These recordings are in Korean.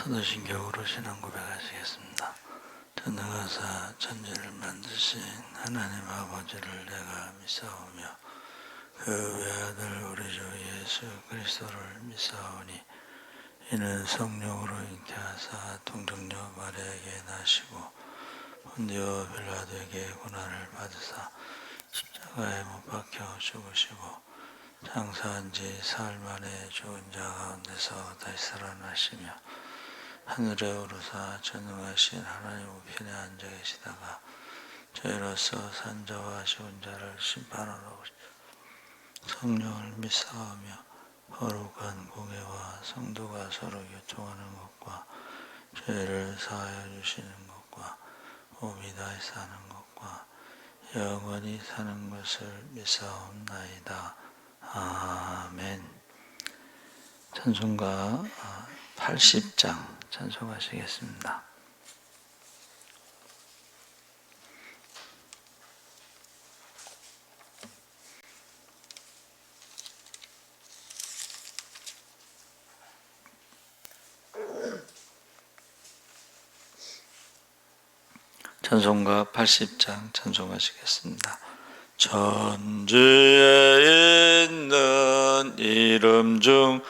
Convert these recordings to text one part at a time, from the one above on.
사도신경으로 신앙 고백하시겠습니다. 전능하사 천지를 만드신 하나님 아버지를 내가 믿사오며 그 외아들 우리 주 예수 그리스도를 믿사오니 이는 성령으로 잉태하사 동정녀 마리아에게 나시고 본디오 빌라도에게 고난을 받으사 십자가에 못 박혀 죽으시고 장사한 지 사흘 만에 죽은 자 가운데서 다시 살아나시며 하늘에 오르사 전능하신 하나님 우편에 앉아 계시다가 저희로서 산자와 죽은 자를 심판하러 오시고 성령을 믿사오며 거룩한 공회와 성도가 서로 교통하는 것과 죄를 사하여 주시는 것과 몸이 다시 사는 것과 영원히 사는 것을 믿사옵나이다. 아멘. 찬송가 80장 찬송하시겠습니다. 찬송가 80장 찬송하시겠습니다. 천지에 있는 이름 중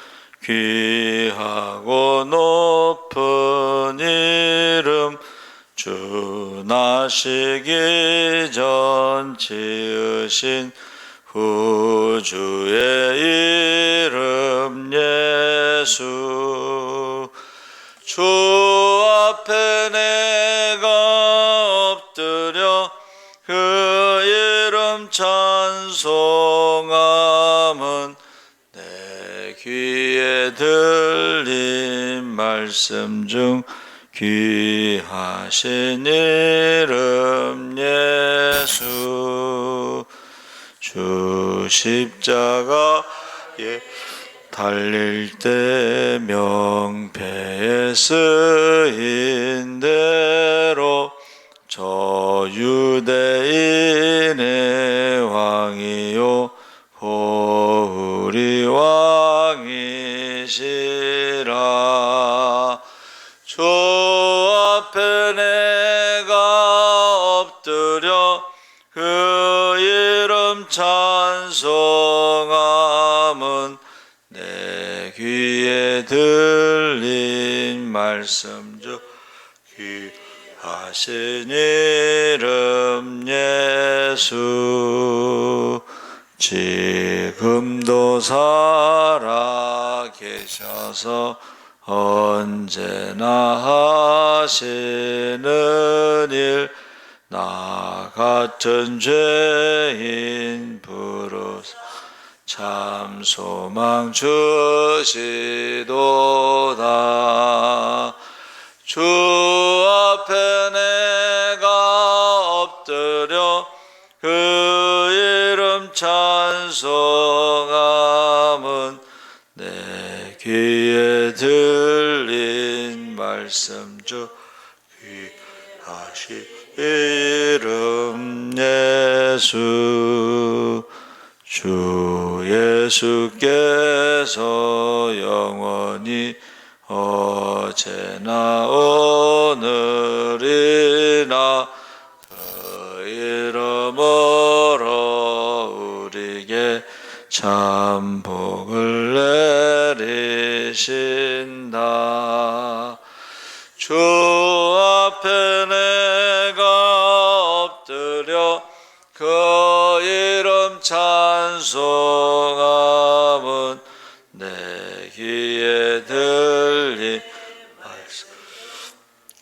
귀하고 높은 이름 주 나시기 전 지으신 구주의 이름 예수 주 앞에 내가 엎드려 그 이름 찬송함은 내 귀에 들린 말씀 중 귀하신 이름 예수 주 십자가에 달릴 때 명패에 쓰인 대로 저 유대인의 왕이요 보울이 왕이시라 주 앞에 내가 엎드려 그 이름 찬송함은 내 귀에 들린 말씀 중 귀하신 이름 예수 지금도 살아 계셔서 언제나 하시는 일 나 같은 죄인 부르사 참 소망 주시도다 주 앞에 내가 엎드려 그 이름 찬송함은 내 귀에 들린 말씀 중 귀하신 이름 예수 주 예수께서 영원히 어제나 오늘이나 그 이름으로 우리에게 참 복을 내리신다 주 앞에 내가 엎드려 그 이름 찬송함은 내 귀에 들린 말씀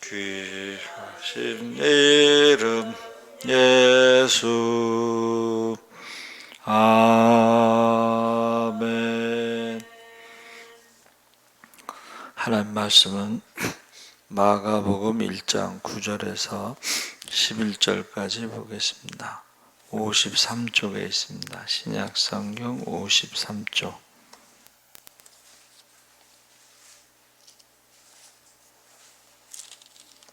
귀하신 이름 예수 아멘. 하나님 말씀은 마가복음 1장 9절에서 11절까지 보겠습니다. 53쪽에 있습니다. 신약성경 53쪽.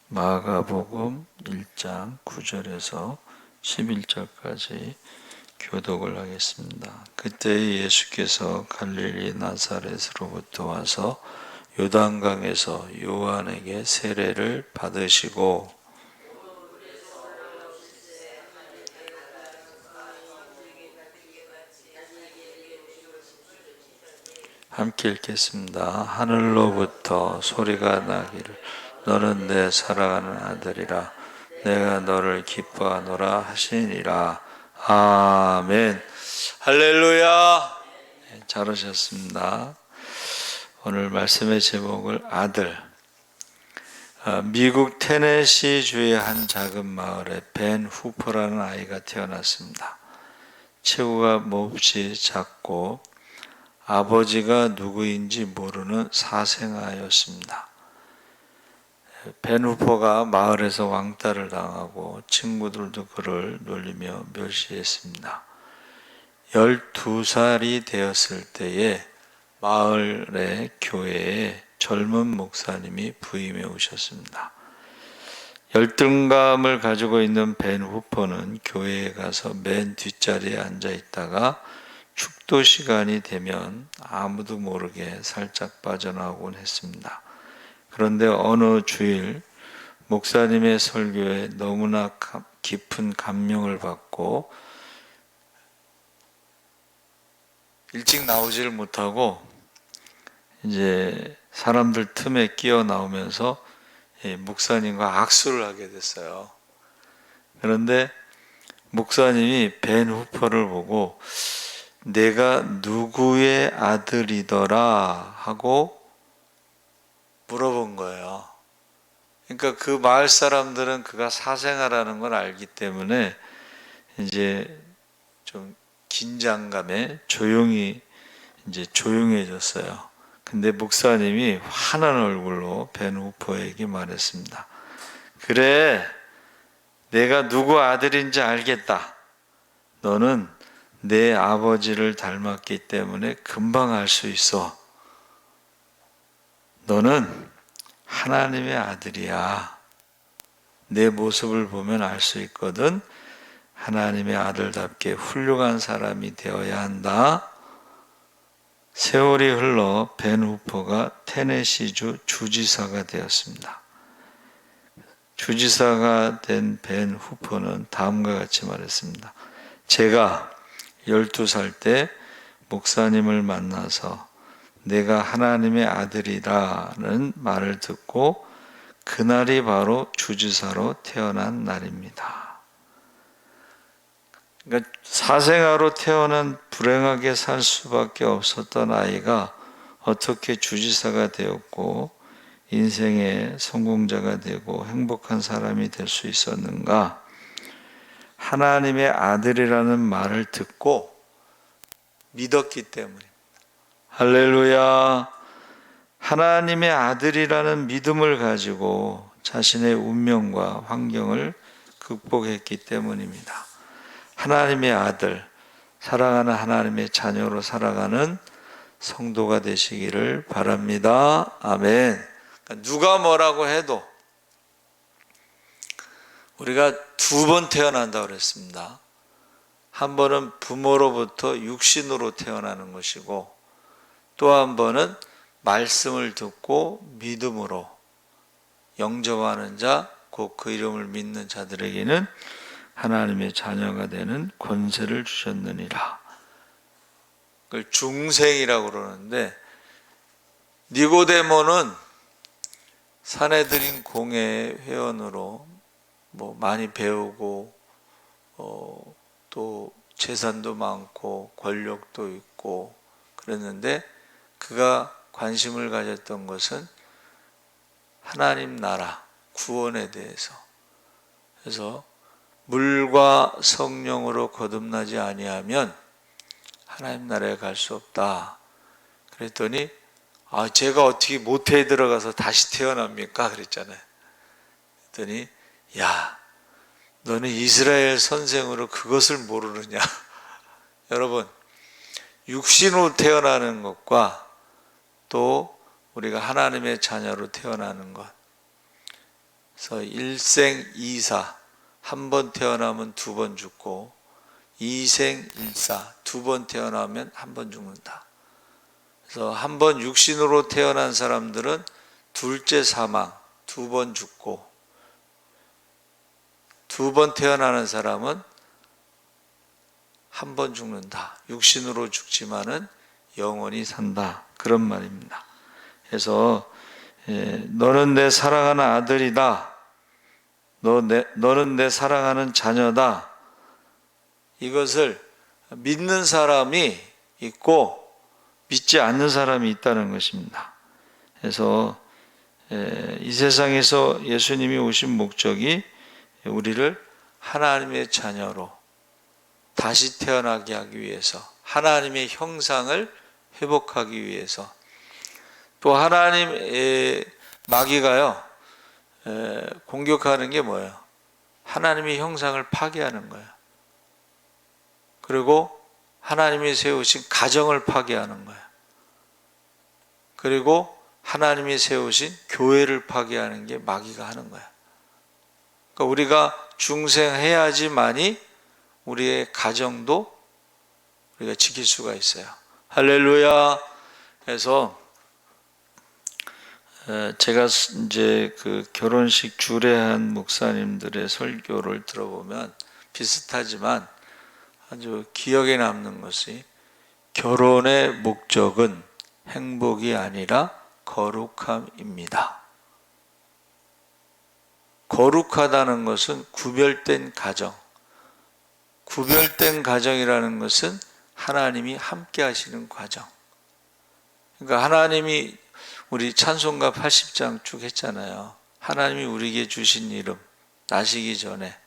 마가복음 1장 9절에서 11절까지 교독을 하겠습니다. 그때 예수께서 갈릴리 나사렛으로부터 와서 요단강에서 요한에게 세례를 받으시고 함께 읽겠습니다. 하늘로부터 소리가 나기를 너는 내 사랑하는 아들이라 내가 너를 기뻐하노라 하시니라. 아멘. 할렐루야. 잘하셨습니다. 오늘 말씀의 제목을 아들. 미국 테네시 주의 한 작은 마을에 벤 후퍼라는 아이가 태어났습니다. 체구가 몹시 작고 아버지가 누구인지 모르는 사생아였습니다. 벤 후퍼가 마을에서 왕따를 당하고 친구들도 그를 놀리며 멸시했습니다. 12살이 되었을 때에 마을의 교회에 젊은 목사님이 부임해 오셨습니다. 열등감을 가지고 있는 벤 후퍼는 교회에 가서 맨 뒷자리에 앉아 있다가 축도 시간이 되면 아무도 모르게 살짝 빠져나오곤 했습니다. 그런데 어느 주일 목사님의 설교에 너무나 깊은 감명을 받고 일찍 나오지를 못하고 이제 사람들 틈에 끼어 나오면서 목사님과 악수를 하게 됐어요. 그런데 목사님이 벤 후퍼를 보고 내가 누구의 아들이더라 하고 물어본 거예요. 그러니까 그 마을 사람들은 그가 사생아라는 걸 알기 때문에 이제 좀 긴장감에 조용해졌어요. 근데 목사님이 환한 얼굴로 벤 후퍼에게 말했습니다. 그래, 내가 누구 아들인지 알겠다. 너는 내 아버지를 닮았기 때문에 금방 알 수 있어. 너는 하나님의 아들이야. 내 모습을 보면 알 수 있거든. 하나님의 아들답게 훌륭한 사람이 되어야 한다. 세월이 흘러 벤 후퍼가 테네시주 주지사가 되었습니다. 주지사가 된 벤 후퍼는 다음과 같이 말했습니다. 제가 12살 때 목사님을 만나서 내가 하나님의 아들이라는 말을 듣고 그날이 바로 주지사로 태어난 날입니다. 그러니까 사생아로 태어난 불행하게 살 수밖에 없었던 아이가 어떻게 주지사가 되었고 인생의 성공자가 되고 행복한 사람이 될 수 있었는가? 하나님의 아들이라는 말을 듣고 믿었기 때문입니다. 할렐루야. 하나님의 아들이라는 믿음을 가지고 자신의 운명과 환경을 극복했기 때문입니다. 하나님의 아들, 사랑하는 하나님의 자녀로 살아가는 성도가 되시기를 바랍니다. 아멘. 누가 뭐라고 해도 우리가 2번 태어난다고 그랬습니다. 한 번은 부모로부터 육신으로 태어나는 것이고 또 한 번은 말씀을 듣고 믿음으로 영접하는 자, 곧 그 이름을 믿는 자들에게는 하나님의 자녀가 되는 권세를 주셨느니라. 그걸 중생이라고 그러는데 니고데모는 사내들인 공회 회원으로 많이 배우고 또 재산도 많고 권력도 있고 그랬는데 그가 관심을 가졌던 것은 하나님 나라 구원에 대해서. 그래서 물과 성령으로 거듭나지 아니하면 하나님 나라에 갈 수 없다. 그랬더니 제가 어떻게 모태에 들어가서 다시 태어납니까? 그랬잖아요. 그랬더니 야, 너는 이스라엘 선생으로 그것을 모르느냐? 여러분, 육신으로 태어나는 것과 또 우리가 하나님의 자녀로 태어나는 것. 그래서 일생 이사, 한 번 태어나면 2번 죽고 이생 일사, 2번 태어나면 한 번 죽는다. 그래서 한 번 육신으로 태어난 사람들은 둘째 사망, 2번 죽고, 2번 태어나는 사람은 한 번 죽는다. 육신으로 죽지만은 영원히 산다. 그런 말입니다. 그래서 너는 내 사랑하는 아들이다. 너는 내 사랑하는 자녀다. 이것을 믿는 사람이 있고 믿지 않는 사람이 있다는 것입니다. 그래서 이 세상에서 예수님이 오신 목적이 우리를 하나님의 자녀로 다시 태어나게 하기 위해서, 하나님의 형상을 회복하기 위해서, 또 하나님의 마귀가요 공격하는 게 뭐예요? 하나님의 형상을 파괴하는 거예요. 그리고 하나님이 세우신 가정을 파괴하는 거예요. 그리고 하나님이 세우신 교회를 파괴하는 게 마귀가 하는 거예요. 그러니까 우리가 중생해야지만이 우리의 가정도 우리가 지킬 수가 있어요. 할렐루야. 그래서 제가 이제 그 결혼식 주례한 목사님들의 설교를 들어보면 비슷하지만 아주 기억에 남는 것이, 결혼의 목적은 행복이 아니라 거룩함입니다. 거룩하다는 것은 구별된 가정, 구별된 가정이라는 것은 하나님이 함께 하시는 과정. 그러니까 하나님이, 우리 찬송가 80장 쭉 했잖아요. 하나님이 우리에게 주신 이름, 나시기 전에,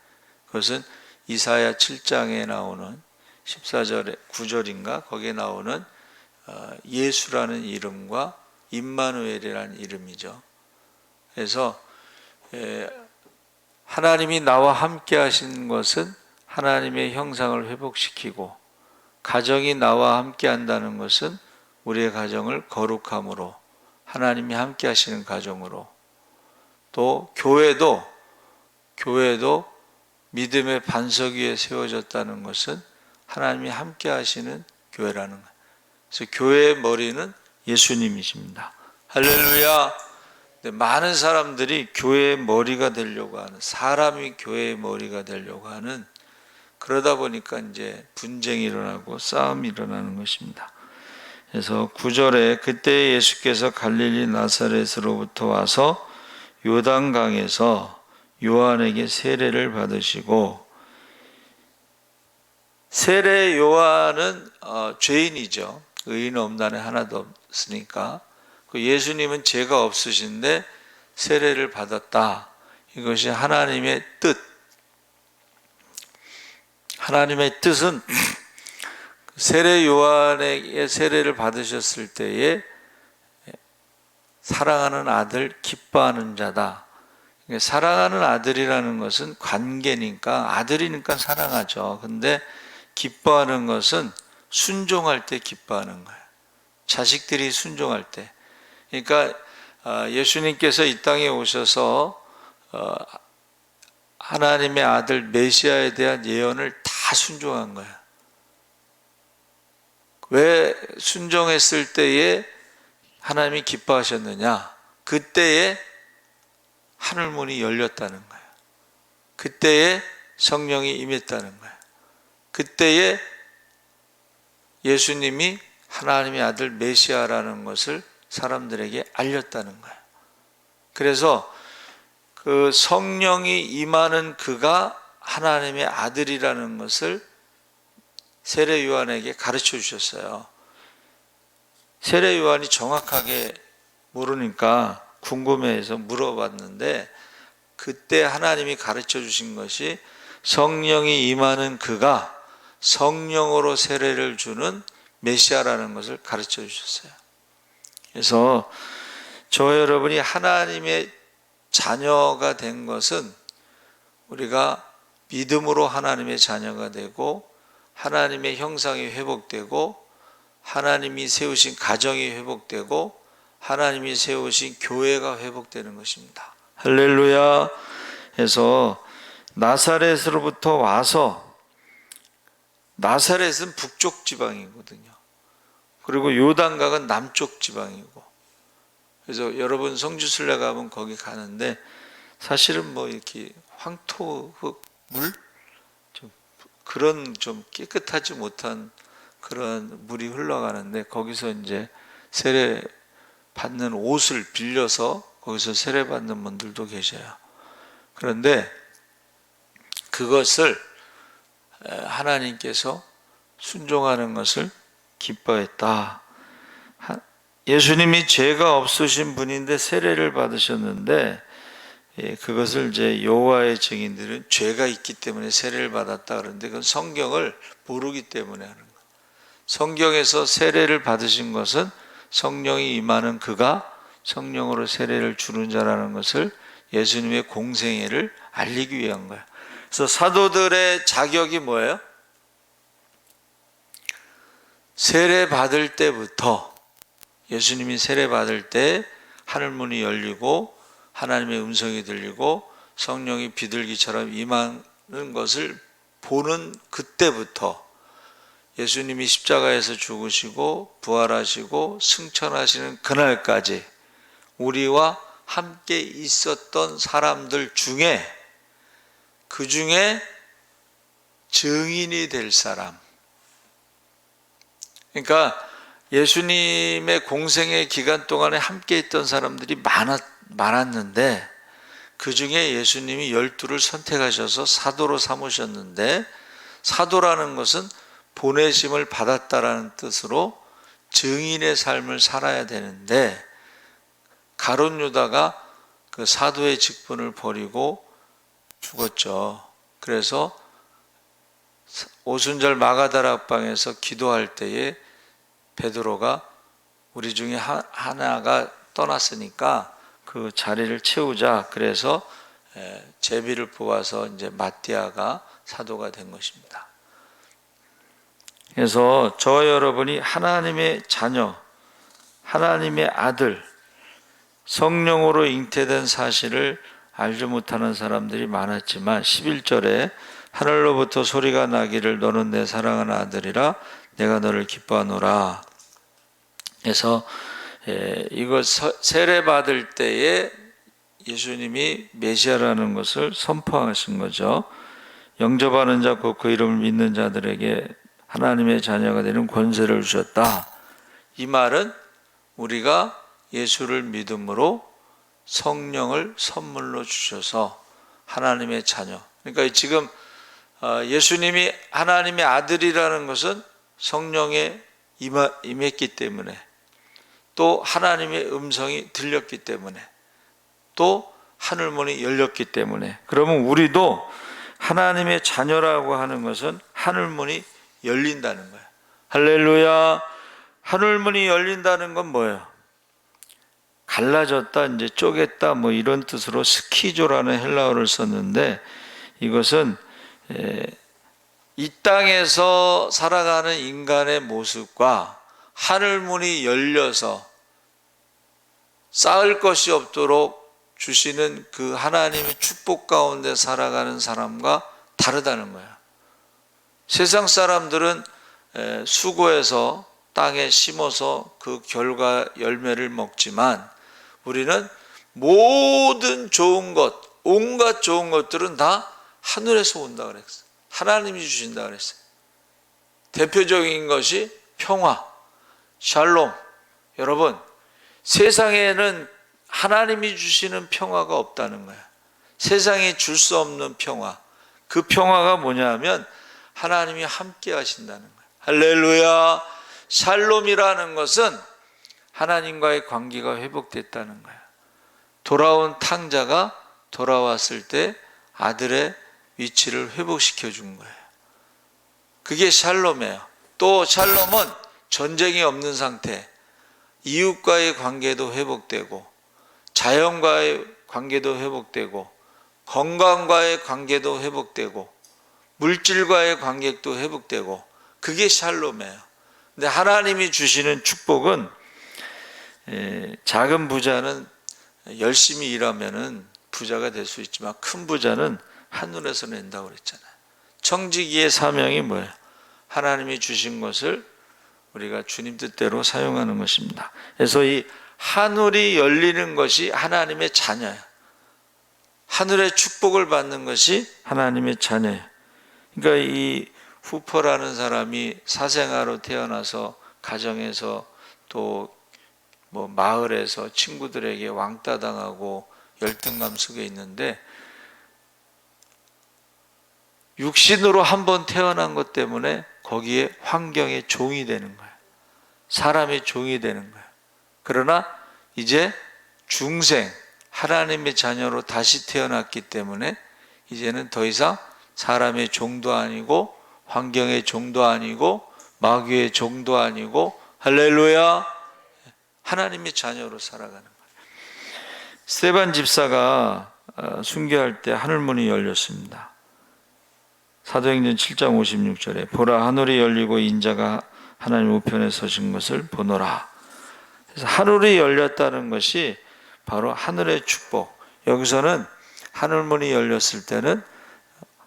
그것은 이사야 7장에 나오는 14절에 9절인가 거기에 나오는 예수라는 이름과 임마누엘이라는 이름이죠. 그래서 하나님이 나와 함께 하신 것은 하나님의 형상을 회복시키고, 가정이 나와 함께 한다는 것은 우리의 가정을 거룩함으로, 하나님이 함께 하시는 가정으로, 또 교회도 믿음의 반석 위에 세워졌다는 것은 하나님이 함께 하시는 교회라는 거예요. 그래서 교회의 머리는 예수님이십니다. 할렐루야. 많은 사람들이 교회의 머리가 되려고 하는, 사람이 교회의 머리가 되려고 하는, 그러다 보니까 이제 분쟁이 일어나고 싸움이 일어나는 것입니다. 그래서 9절에 그때 예수께서 갈릴리 나사렛으로부터 와서 요단강에서 요한에게 세례를 받으시고, 세례 요한은 죄인이죠. 의인 없나니 하나도 없으니까. 예수님은 죄가 없으신데 세례를 받았다. 이것이 하나님의 뜻. 하나님의 뜻은 세례 요한에게 세례를 받으셨을 때에 사랑하는 아들, 기뻐하는 자다. 사랑하는 아들이라는 것은 관계니까, 아들이니까 사랑하죠. 근데 기뻐하는 것은 순종할 때 기뻐하는 거예요. 자식들이 순종할 때. 그러니까 예수님께서 이 땅에 오셔서 하나님의 아들 메시아에 대한 예언을 다 순종한 거예요. 왜 순종했을 때에 하나님이 기뻐하셨느냐? 그때에 하늘문이 열렸다는 거예요. 그때에 성령이 임했다는 거예요. 그때에 예수님이 하나님의 아들 메시아라는 것을 사람들에게 알렸다는 거예요. 그래서 그 성령이 임하는 그가 하나님의 아들이라는 것을 세례 요한에게 가르쳐 주셨어요. 세례 요한이 정확하게 모르니까 궁금해해서 물어봤는데, 그때 하나님이 가르쳐 주신 것이 성령이 임하는 그가 성령으로 세례를 주는 메시아라는 것을 가르쳐 주셨어요. 그래서 저 여러분이 하나님의 자녀가 된 것은 우리가 믿음으로 하나님의 자녀가 되고, 하나님의 형상이 회복되고, 하나님이 세우신 가정이 회복되고, 하나님이 세우신 교회가 회복되는 것입니다. 할렐루야. 해서 나사렛으로부터 와서, 나사렛은 북쪽 지방이거든요. 그리고 요단강은 남쪽 지방이고, 그래서 여러분 성지순례 가면 거기 가는데 사실은 뭐 이렇게 황토 흙물, 좀 그런 좀 깨끗하지 못한 그런 물이 흘러가는데, 거기서 이제 세례 받는 옷을 빌려서 거기서 세례 받는 분들도 계셔요. 그런데 그것을 하나님께서 순종하는 것을 기뻐했다. 예수님이 죄가 없으신 분인데 세례를 받으셨는데, 그것을 이제 여호와의 증인들은 죄가 있기 때문에 세례를 받았다 그러는데, 그건 성경을 모르기 때문에 하는 거예요. 성경에서 세례를 받으신 것은 성령이 임하는 그가 성령으로 세례를 주는 자라는 것을, 예수님의 공생애를 알리기 위한 거예요. 그래서 사도들의 자격이 뭐예요? 세례 받을 때부터, 예수님이 세례 받을 때 하늘문이 열리고 하나님의 음성이 들리고 성령이 비둘기처럼 임하는 것을 보는 그때부터, 예수님이 십자가에서 죽으시고 부활하시고 승천하시는 그날까지 우리와 함께 있었던 사람들 중에, 그 중에 증인이 될 사람, 그러니까 예수님의 공생의 기간 동안에 함께 있던 사람들이 많았는데, 그 중에 예수님이 12를 선택하셔서 사도로 삼으셨는데, 사도라는 것은 보내심을 받았다라는 뜻으로 증인의 삶을 살아야 되는데, 가룟 유다가 그 사도의 직분을 버리고 죽었죠. 그래서 오순절 마가다락방에서 기도할 때에 베드로가 우리 중에 하나가 떠났으니까 그 자리를 채우자, 그래서 제비를 뽑아서 이제 마띠아가 사도가 된 것입니다. 그래서 저 여러분이 하나님의 자녀, 하나님의 아들, 성령으로 잉태된 사실을 알지 못하는 사람들이 많았지만, 11절에 하늘로부터 소리가 나기를 너는 내 사랑하는 아들이라 내가 너를 기뻐하노라. 그래서 이거 세례 받을 때에 예수님이 메시아라는 것을 선포하신 거죠. 영접하는 자 곧 그 이름을 믿는 자들에게 하나님의 자녀가 되는 권세를 주셨다. 이 말은 우리가 예수를 믿음으로 성령을 선물로 주셔서 하나님의 자녀, 그러니까 지금 예수님이 하나님의 아들이라는 것은 성령에 임했기 때문에, 또 하나님의 음성이 들렸기 때문에, 또 하늘문이 열렸기 때문에, 그러면 우리도 하나님의 자녀라고 하는 것은 하늘문이 열린다는 거예요. 할렐루야. 하늘문이 열린다는 건 뭐예요? 갈라졌다, 이제 쪼갰다, 뭐 이런 뜻으로 스키조라는 헬라어를 썼는데, 이것은 이 땅에서 살아가는 인간의 모습과 하늘문이 열려서 쌓을 것이 없도록 주시는 그 하나님의 축복 가운데 살아가는 사람과 다르다는 거야. 세상 사람들은 수고해서 땅에 심어서 그 결과 열매를 먹지만, 우리는 모든 좋은 것, 온갖 좋은 것들은 다 하늘에서 온다 그랬어요. 하나님이 주신다 그랬어요. 대표적인 것이 평화, 샬롬. 여러분, 세상에는 하나님이 주시는 평화가 없다는 거야. 세상이 줄 수 없는 평화. 그 평화가 뭐냐면 하나님이 함께 하신다는 거야. 할렐루야. 샬롬이라는 것은 하나님과의 관계가 회복됐다는 거야. 돌아온 탕자가 돌아왔을 때 아들의 위치를 회복시켜 준 거예요. 그게 샬롬이에요. 또 샬롬은 전쟁이 없는 상태, 이웃과의 관계도 회복되고, 자연과의 관계도 회복되고, 건강과의 관계도 회복되고, 물질과의 관계도 회복되고, 그게 샬롬이에요. 근데 하나님이 주시는 축복은, 작은 부자는 열심히 일하면은 부자가 될 수 있지만 큰 부자는 한눈에서 낸다고 그랬잖아요. 청지기의 사명이 뭐예요? 하나님이 주신 것을 우리가 주님 뜻대로 사용하는 것입니다. 그래서 이 하늘이 열리는 것이 하나님의 자녀예요. 하늘의 축복을 받는 것이 하나님의 자녀예요. 그러니까 이 후퍼라는 사람이 사생아로 태어나서 가정에서 또 뭐 마을에서 친구들에게 왕따 당하고 열등감 속에 있는데 육신으로 한번 태어난 것 때문에 거기에 환경의 종이 되는 거예요. 사람의 종이 되는 거예요. 그러나 이제 중생 하나님의 자녀로 다시 태어났기 때문에 이제는 더 이상 사람의 종도 아니고 환경의 종도 아니고 마귀의 종도 아니고 할렐루야 하나님의 자녀로 살아가는 거예요. 스데반 집사가 순교할 때 하늘문이 열렸습니다. 사도행전 7장 56절에 보라 하늘이 열리고 인자가 하나님 우편에 서신 것을 보노라. 그래서 하늘이 열렸다는 것이 바로 하늘의 축복. 여기서는 하늘문이 열렸을 때는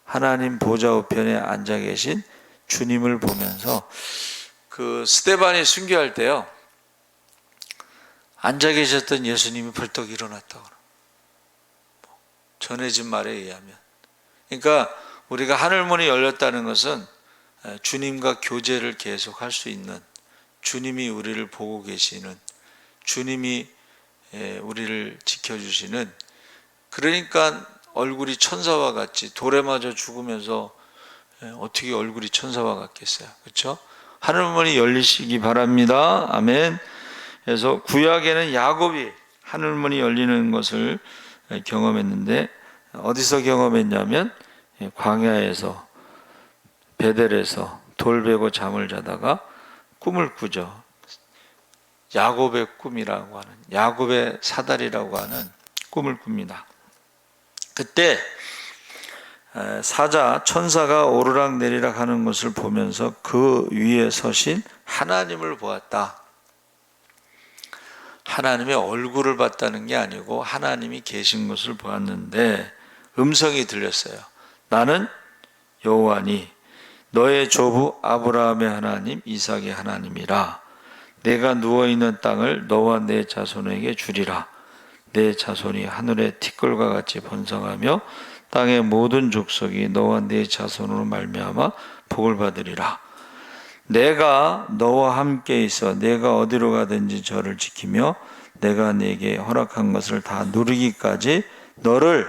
하나님 보좌 우편에 앉아 계신 주님을 보면서 그 스데반이 순교할 때요, 앉아 계셨던 예수님이 벌떡 일어났다고 전해진 말에 의하면. 그러니까 우리가 하늘문이 열렸다는 것은 주님과 교제를 계속할 수 있는, 주님이 우리를 보고 계시는, 주님이 우리를 지켜주시는, 그러니까 얼굴이 천사와 같이 돌에 맞아 죽으면서 어떻게 얼굴이 천사와 같겠어요. 그렇죠? 하늘문이 열리시기 바랍니다. 아멘. 그래서 구약에는 야곱이 하늘문이 열리는 것을 경험했는데 어디서 경험했냐면 광야에서 베델에서 돌 베고 잠을 자다가 꿈을 꾸죠. 야곱의 꿈이라고 하는, 야곱의 사다리라고 하는 꿈을 꿉니다. 그때 사자 천사가 오르락 내리락 하는 것을 보면서 그 위에 서신 하나님을 보았다. 하나님의 얼굴을 봤다는 게 아니고 하나님이 계신 것을 보았는데 음성이 들렸어요. 나는 여호와니 너의 조부 아브라함의 하나님 이삭의 하나님이라. 내가 누워있는 땅을 너와 내 자손에게 주리라. 내 자손이 하늘의 티끌과 같이 번성하며 땅의 모든 족속이 너와 내 자손으로 말미암아 복을 받으리라. 내가 너와 함께 있어 내가 어디로 가든지 저를 지키며 내가 네게 허락한 것을 다 누리기까지 너를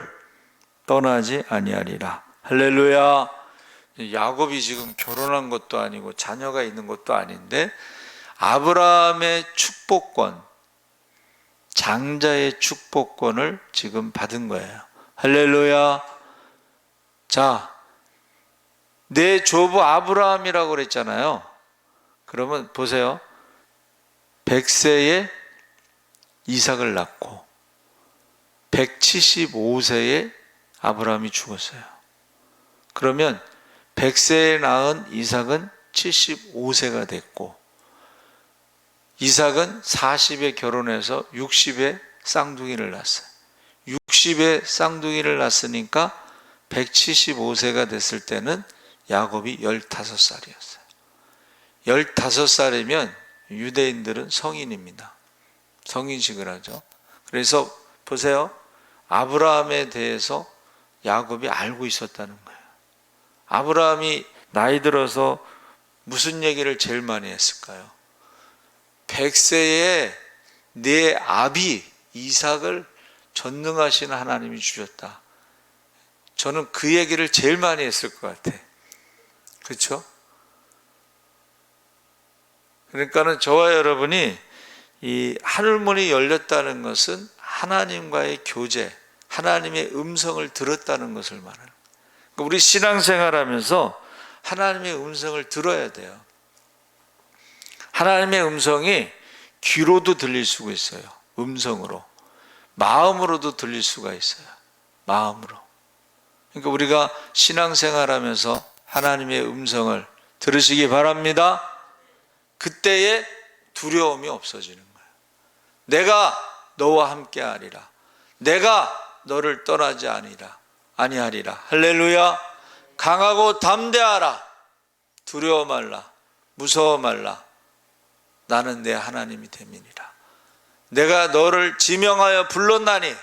떠나지 아니하리라. 할렐루야. 야곱이 지금 결혼한 것도 아니고 자녀가 있는 것도 아닌데 아브라함의 축복권, 장자의 축복권을 지금 받은 거예요. 할렐루야. 자, 내 조부 아브라함이라고 그랬잖아요. 그러면 보세요. 100세에 이삭을 낳고 175세에 아브라함이 죽었어요. 그러면 100세에 낳은 이삭은 75세가 됐고 이삭은 40에 결혼해서 60에 쌍둥이를 낳았어요. 60에 쌍둥이를 낳았으니까 175세가 됐을 때는 야곱이 15살이었어요. 15살이면 유대인들은 성인입니다. 성인식을 하죠. 그래서 보세요. 아브라함에 대해서 야곱이 알고 있었다는 거예요. 아브라함이 나이 들어서 무슨 얘기를 제일 많이 했을까요? 100세에 내 아비 이삭을 전능하신 하나님이 주셨다. 저는 그 얘기를 제일 많이 했을 것 같아. 그렇죠? 그러니까는 저와 여러분이 이 하늘문이 열렸다는 것은 하나님과의 교제, 하나님의 음성을 들었다는 것을 말하는 거예요. 우리 신앙생활하면서 하나님의 음성을 들어야 돼요. 하나님의 음성이 귀로도 들릴 수가 있어요. 음성으로. 마음으로도 들릴 수가 있어요. 마음으로. 그러니까 우리가 신앙생활하면서 하나님의 음성을 들으시기 바랍니다. 그때에 두려움이 없어지는 거예요. 내가 너와 함께 하리라. 내가 너를 떠나지 아니하리라. 할렐루야. 강하고 담대하라. 두려워 말라. 무서워 말라. 나는 내 하나님이 됨이니라. 내가 너를 지명하여 불렀나니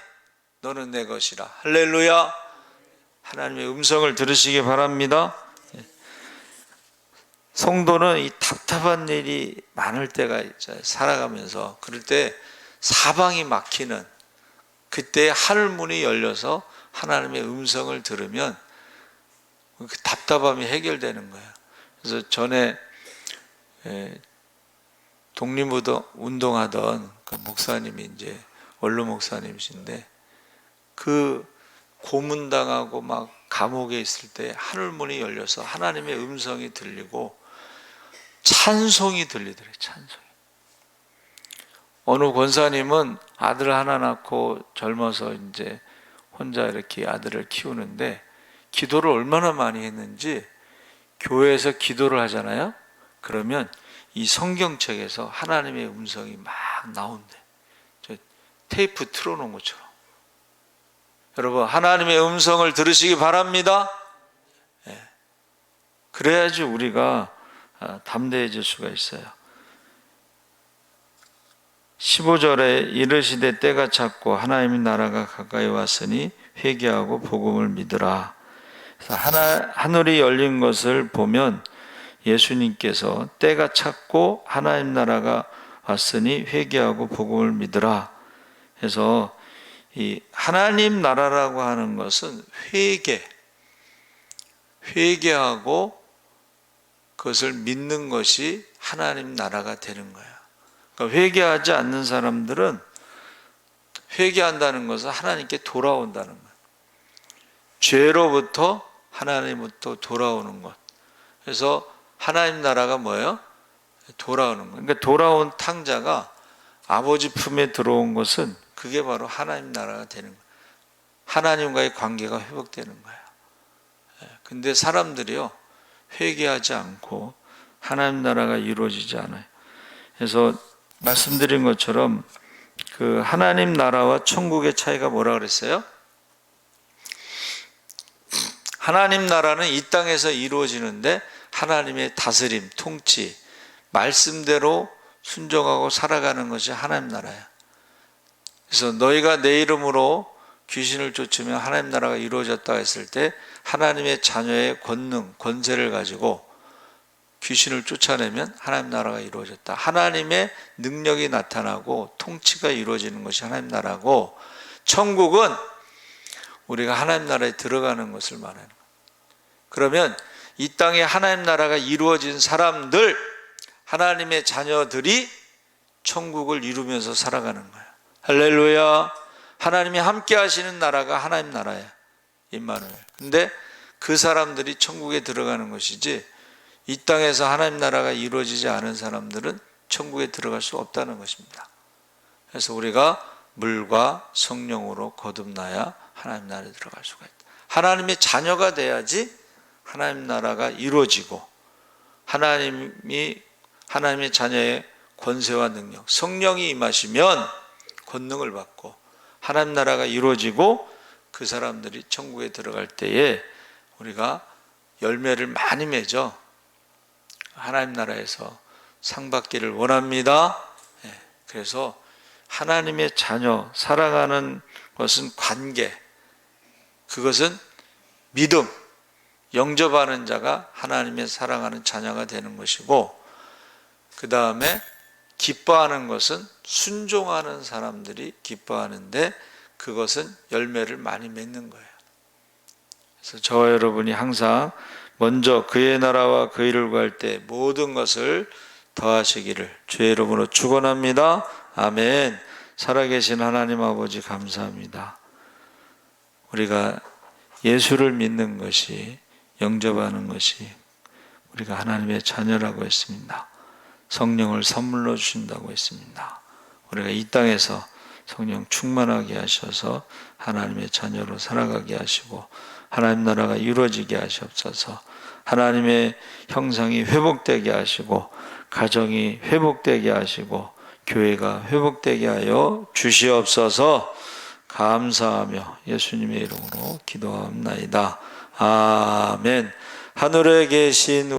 너는 내 것이라. 할렐루야. 하나님의 음성을 들으시기 바랍니다. 성도는 이 답답한 일이 많을 때가 있어요. 살아가면서. 그럴 때 사방이 막히는, 그때 하늘문이 열려서 하나님의 음성을 들으면 그 답답함이 해결되는 거예요. 그래서 전에 독립운동하던 그 목사님이 이제 원로 목사님이신데, 그 고문당하고 막 감옥에 있을 때 하늘문이 열려서 하나님의 음성이 들리고 찬송이 들리더래요. 찬송이. 어느 권사님은 아들 하나 낳고 젊어서 이제 혼자 이렇게 아들을 키우는데 기도를 얼마나 많이 했는지, 교회에서 기도를 하잖아요. 그러면 이 성경책에서 하나님의 음성이 막 나온대. 저 테이프 틀어놓은 것처럼. 여러분, 하나님의 음성을 들으시기 바랍니다. 그래야지 우리가 담대해질 수가 있어요. 15절에 이르시되 때가 찼고 하나님의 나라가 가까이 왔으니 회개하고 복음을 믿으라. 그래서 하늘이 열린 것을 보면 예수님께서 때가 찼고 하나님 나라가 왔으니 회개하고 복음을 믿으라 해서, 이 하나님 나라라고 하는 것은 회개하고 그것을 믿는 것이 하나님 나라가 되는 거예요. 그러니까 회개하지 않는 사람들은, 회개한다는 것은 하나님께 돌아온다는 거예요. 죄로부터 하나님부터 돌아오는 것. 그래서 하나님 나라가 뭐예요? 돌아오는 거예요. 그러니까 돌아온 탕자가 아버지 품에 들어온 것은 그게 바로 하나님 나라가 되는 거예요. 하나님과의 관계가 회복되는 거예요. 근데 사람들이요, 회개하지 않고 하나님 나라가 이루어지지 않아요. 그래서 말씀드린 것처럼 그 하나님 나라와 천국의 차이가 뭐라 그랬어요? 하나님 나라는 이 땅에서 이루어지는데 하나님의 다스림, 통치, 말씀대로 순종하고 살아가는 것이 하나님 나라야. 그래서 너희가 내 이름으로 귀신을 쫓으면 하나님 나라가 이루어졌다 했을 때 하나님의 자녀의 권능, 권세를 가지고 귀신을 쫓아내면 하나님 나라가 이루어졌다. 하나님의 능력이 나타나고 통치가 이루어지는 것이 하나님 나라고, 천국은 우리가 하나님 나라에 들어가는 것을 말하는 거예요. 그러면 이 땅에 하나님 나라가 이루어진 사람들, 하나님의 자녀들이 천국을 이루면서 살아가는 거예요. 할렐루야. 하나님이 함께 하시는 나라가 하나님 나라야, 임마누엘. 근데 그 사람들이 천국에 들어가는 것이지, 이 땅에서 하나님 나라가 이루어지지 않은 사람들은 천국에 들어갈 수 없다는 것입니다. 그래서 우리가 물과 성령으로 거듭나야 하나님 나라에 들어갈 수가 있다. 하나님의 자녀가 돼야지 하나님 나라가 이루어지고, 하나님의 자녀의 권세와 능력, 성령이 임하시면 권능을 받고 하나님 나라가 이루어지고, 그 사람들이 천국에 들어갈 때에 우리가 열매를 많이 맺어 하나님 나라에서 상 받기를 원합니다. 그래서 하나님의 자녀, 살아가는 것은 관계, 그것은 믿음, 영접하는 자가 하나님의 사랑하는 자녀가 되는 것이고, 그 다음에 기뻐하는 것은 순종하는 사람들이 기뻐하는데, 그것은 열매를 많이 맺는 거예요. 그래서 저와 여러분이 항상 먼저 그의 나라와 그 일을 구할 때 모든 것을 더하시기를 주의 이름으로 축원합니다. 아멘. 살아계신 하나님 아버지 감사합니다. 우리가 예수를 믿는 것이, 영접하는 것이 우리가 하나님의 자녀라고 했습니다. 성령을 선물로 주신다고 했습니다. 우리가 이 땅에서 성령 충만하게 하셔서 하나님의 자녀로 살아가게 하시고 하나님 나라가 이루어지게 하시옵소서. 하나님의 형상이 회복되게 하시고 가정이 회복되게 하시고 교회가 회복되게 하여 주시옵소서. 감사하며 예수님의 이름으로 기도합나이다. 아멘. 하늘에 계신